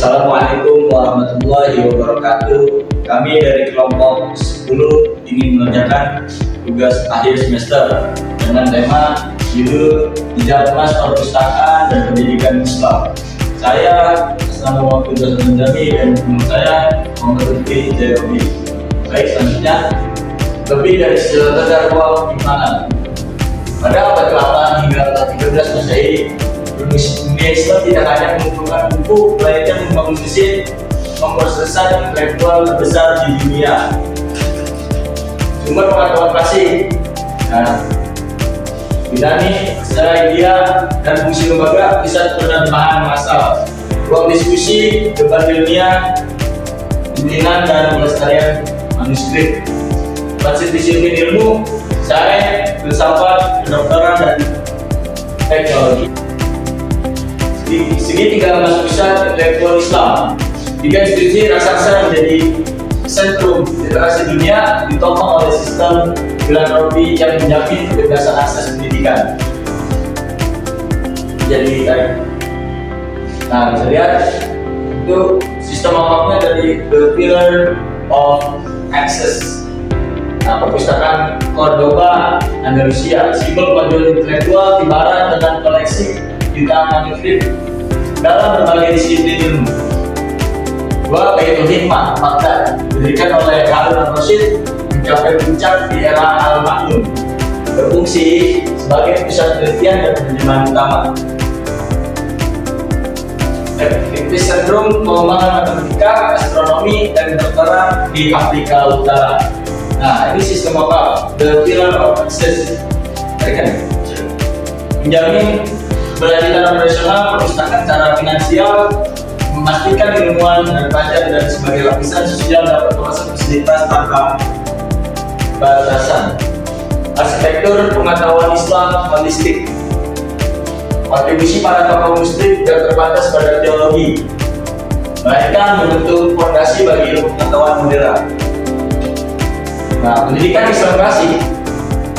Assalamualaikum warahmatullahi wabarakatuh. Kami dari kelompok 10 ingin mengerjakan tugas akhir semester dengan tema judul Tidak Emas Perpustakaan dan Pendidikan Islam. Saya Asnawa Tugas Menjami dan teman saya Muhammad Lutfi Jayobi. Baik, selanjutnya lebih dari sejarah terdakwah imanan. Pada abad ke-8 hingga abad ke-13 Masehi, dunia Islam tidak hanya mengumpulkan buku, melainkan membangun mesin memproses intelektual terbesar di dunia. Sumber pengetahuan klasik, Yunani, secara India, dan fungsi lembaga bisa penambahan masalah, ruang diskusi, debat ilmiah, bimbingan dan pelestarian manuskrip, prinsip disiplin ilmu, sains, filsafat, kedokteran dan teknologi. Segitiga emas pusat intelektual Islam, tiga institusi raksasa menjadi sentrum literasi dunia, ditopang oleh sistem filantropi yang menjamin kebebasan akses pendidikan. Jadi, bisa lihat itu sistem apapnya dari the pillar of access. Perpustakaan Cordoba, Andalusia, simbol kemajuan intelektual ibarat dengan koleksi jutaan manuskrip dalam berbagai disiplin ilmu. Dua, Baitul Hikmah, Baghdad, didirikan oleh Harun al-Rashid, mencapai puncak di era Al-Ma'mun, berfungsi sebagai pusat penelitian dan penerimaan utama. Epicentrum pengembangan matematika, astronomi, dan kedokteran di Afrika Utara. Nah, ini sistem apa? The Pillar of Access. Menjamin keberlanjutan operasional perpustakaan secara finansial, memastikan ilmuwan dan pelajar dan sebagai lapisan sosial dapat mengakses fasilitas tanpa batasan. Arsitektur pengetahuan Islam holistik. Kontribusi para tokoh muslim tidak terbatas pada teologi, melainkan membentuk fondasi bagi ilmu pengetahuan modern. Pendidikan Islam klasik,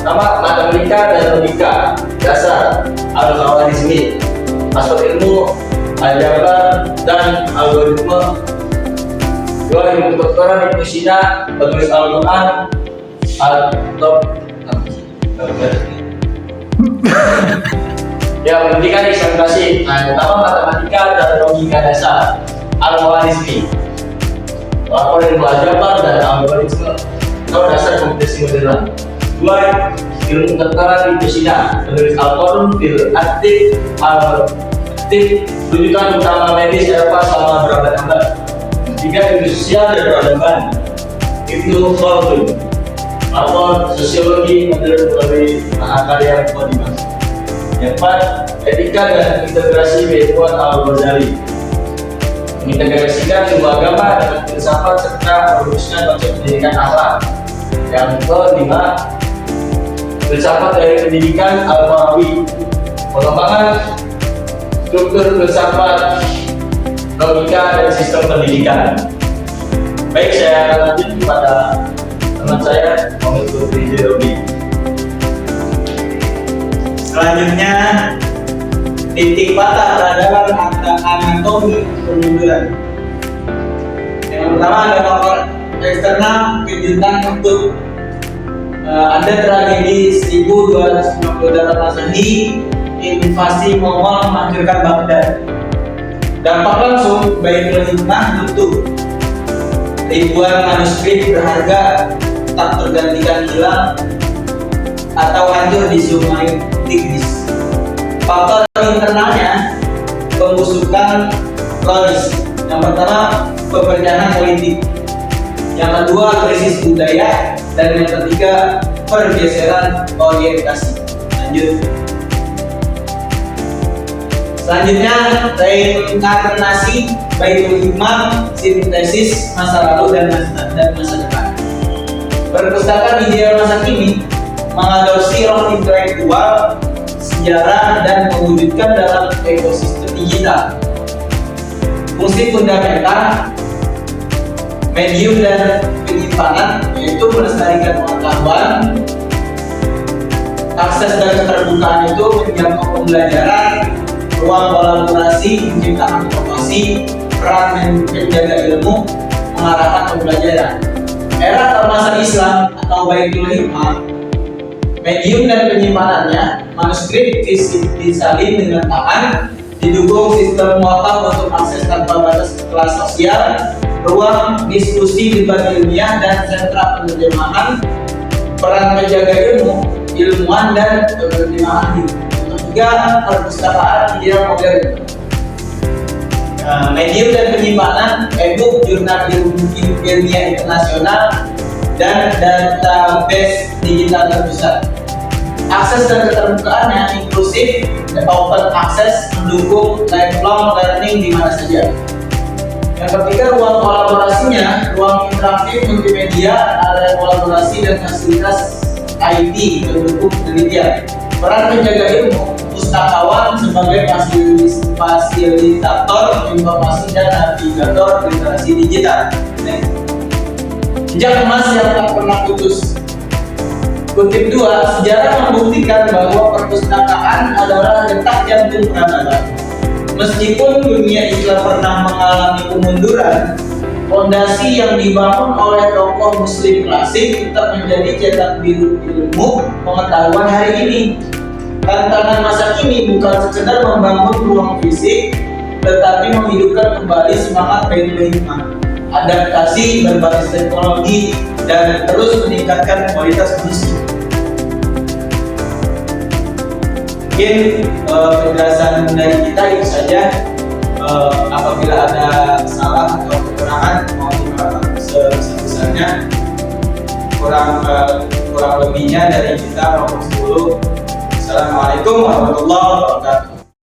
nama matematika dan logika dasar, Al-Khawarizmi, masuk ilmu aljabar dan algoritma. Dua, ilmu kedokteran Ibnu Sina, penulis Al-Quran, pendidikan Islam klasik, pertama matematika dan logika dasar, Al-Khawarizmi, ilmu aljabar dan algoritma atau dasar komputasi modern. Dua, ilmu kedokteran Ibnu Sina, penulis Al-Qur'an fil Aktif, rujukan utama medis Eropa selama berabad-abad. Tiga, ilmu sosial dan peradaban, Ibnu Khaldun, atau sosiologi modern melalui mahakarya Muqaddimah. Yang empat, etika dan integrasi Bedouin Al-Ghazali, mengintegrasikan ilmu agama dengan filsafat serta merumuskan konsep pendidikan akhlak. Yang kelima, filsafat dari pendidikan Al-Farabi, pengembangan struktur filsafat, logika dan sistem pendidikan. Baik, saya akan lanjut kepada teman saya, Muhammad Lutfi Jayobi. Selanjutnya, titik patah peradaban anatomi kemunduran. Yang pertama ada faktor eksternal, kejutan untuk ada tragedi 1258 Masehi, invasi Mongol menghancurkan Baghdad. Dampak langsung Baitul Hikmah tutup, ribuan manuskrip berharga tak tergantikan hilang atau hancur di Sungai Tigris. Faktor internalnya pembusukan kronis. Yang pertama, pepecahan politik. Yang kedua, krisis budaya. Dan yang ketiga, pergeseran orientasi. Lanjut. Selanjutnya, reinkarnasi Baitul Hikmah, sintesis masa lalu dan masa depan. Perpustakaan ideal masa kini mengadopsi roh intelektual, sejarah, dan mewujudkan dalam ekosistem digital. Fungsi fundamental, medium dan penyimpanan, yaitu melestarikan pengetahuan. Akses dan keterbukaan itu menjangkau pembelajaran, ruang kolaborasi, menciptakan inovasi, peran menjaga ilmu, mengarahkan pembelajaran. Era keemasan Islam atau Baitul Hikmah, medium dan penyimpanannya, manuskrip disalin dengan tangan, didukung sistem muafak untuk akses tanpa batas kelas sosial, ruang diskusi debat ilmiah dan sentra penerjemahan, peran penjaga ilmu, ilmuwan dan penerjemahan ilmu. Ketiga, perpustakaan di era modern. Medium dan penyimpanan e-book, jurnal ilmiah internasional, dan database digital terpusat. Akses dan keterbukaannya inklusif, open access, mendukung lifelong learning di mana saja. Yang ketiga, ruang kolaborasinya, ruang interaktif multimedia, area kolaborasi dan fasilitas IT pendukung penelitian. Peran penjaga ilmu, pustakawan sebagai fasilitator informasi dan navigator literasi digital. Jejak emas yang tak pernah putus. Kutip 2, sejarah membuktikan bahwa perpustakaan adalah detak jantung peradaban. Meskipun dunia Islam pernah mengalami kemunduran, fondasi yang dibangun oleh tokoh Muslim klasik tetap menjadi cetak biru ilmu pengetahuan hari ini. Tantangan masa kini bukan sekedar membangun ruang fisik, tetapi menghidupkan kembali semangat Baitul Hikmah, adaptasi berbasis teknologi, dan terus meningkatkan kualitas manusia. Mungkin penjelasan dari kita itu saja. Apabila ada salah atau kekurangan, mohon dimaafkan sebesar-besarnya. Kurang lebihnya dari kita nomor 10. Assalamualaikum warahmatullahi wabarakatuh.